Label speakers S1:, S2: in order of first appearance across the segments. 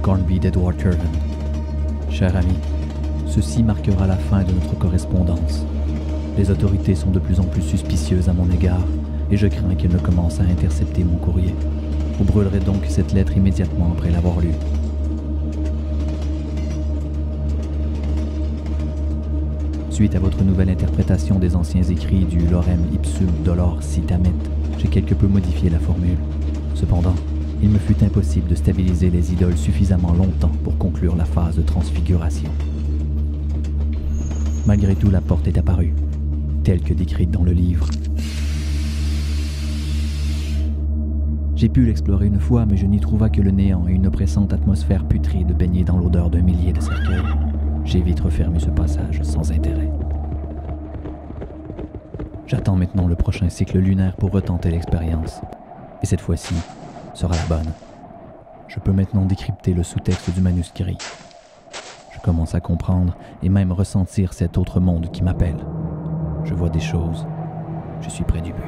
S1: Scornby d'Edward Curwen. Cher ami, ceci marquera la fin de notre correspondance. Les autorités sont de plus en plus suspicieuses à mon égard et je crains qu'elles ne commencent à intercepter mon courrier. Vous brûlerez donc cette lettre immédiatement après l'avoir lue. Suite à votre nouvelle interprétation des anciens écrits du Lorem Ipsum Dolor Citamet, j'ai quelque peu modifié la formule. Cependant, il me fut impossible de stabiliser les idoles suffisamment longtemps pour conclure la phase de transfiguration. Malgré tout, la porte est apparue, telle que décrite dans le livre. J'ai pu l'explorer une fois, mais je n'y trouva que le néant et une oppressante atmosphère putride baignée dans l'odeur d'un millier de cercueils. J'ai vite refermé ce passage sans intérêt. J'attends maintenant le prochain cycle lunaire pour retenter l'expérience. Et cette fois-ci, sera la bonne. Je peux maintenant décrypter le sous-texte du manuscrit. Je commence à comprendre et même ressentir cet autre monde qui m'appelle. Je vois des choses. Je suis près du but.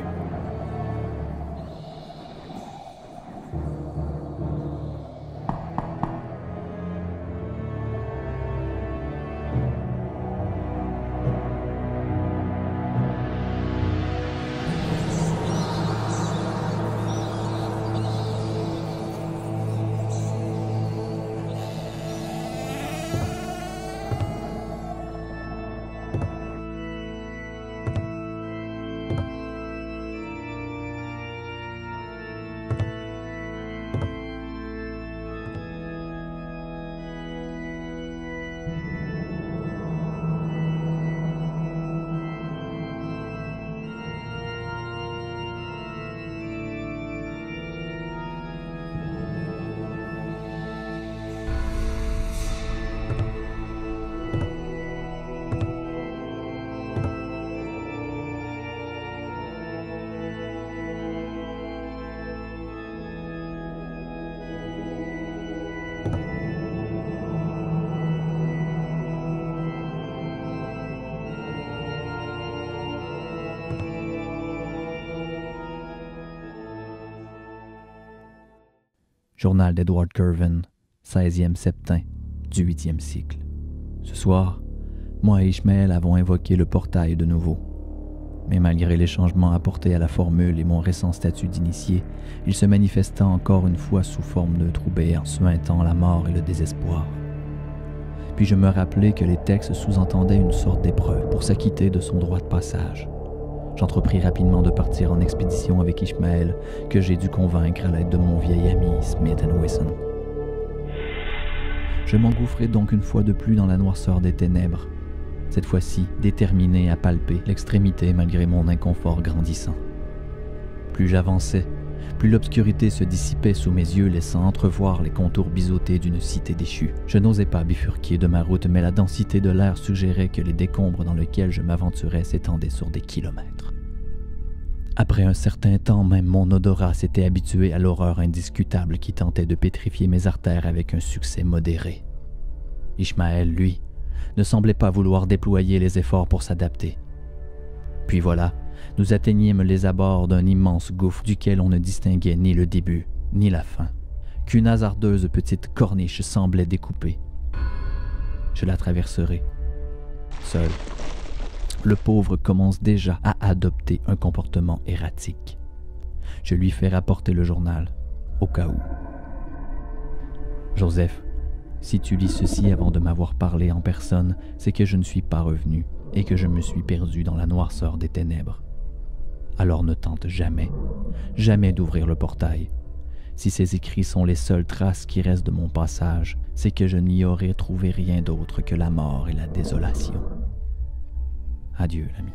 S1: Journal d'Edward Curwen, 16e septembre du 8e cycle. Ce soir, moi et Ishmael avons invoqué le portail de nouveau. Mais malgré les changements apportés à la formule et mon récent statut d'initié, il se manifesta encore une fois sous forme de trou béant, suintant la mort et le désespoir. Puis je me rappelai que les textes sous-entendaient une sorte d'épreuve pour s'acquitter de son droit de passage. J'entrepris rapidement de partir en expédition avec Ishmael, que j'ai dû convaincre à l'aide de mon vieil ami Smith & Wesson. Je m'engouffrai donc une fois de plus dans la noirceur des ténèbres, cette fois-ci déterminé à palper l'extrémité malgré mon inconfort grandissant. Plus j'avançais, plus l'obscurité se dissipait sous mes yeux, laissant entrevoir les contours biseautés d'une cité déchue. Je n'osais pas bifurquer de ma route, mais la densité de l'air suggérait que les décombres dans lesquels je m'aventurais s'étendaient sur des kilomètres. Après un certain temps, même mon odorat s'était habitué à l'horreur indiscutable qui tentait de pétrifier mes artères avec un succès modéré. Ishmael, lui, ne semblait pas vouloir déployer les efforts pour s'adapter. Puis voilà, nous atteignîmes les abords d'un immense gouffre duquel on ne distinguait ni le début, ni la fin, qu'une hasardeuse petite corniche semblait découper. Je la traverserai, seul. Le pauvre commence déjà à adopter un comportement erratique. Je lui fais rapporter le journal, au cas où. Joseph, si tu lis ceci avant de m'avoir parlé en personne, c'est que je ne suis pas revenu et que je me suis perdu dans la noirceur des ténèbres. Alors ne tente jamais, jamais d'ouvrir le portail. Si ces écrits sont les seules traces qui restent de mon passage, c'est que je n'y aurais trouvé rien d'autre que la mort et la désolation. Adieu, l'ami.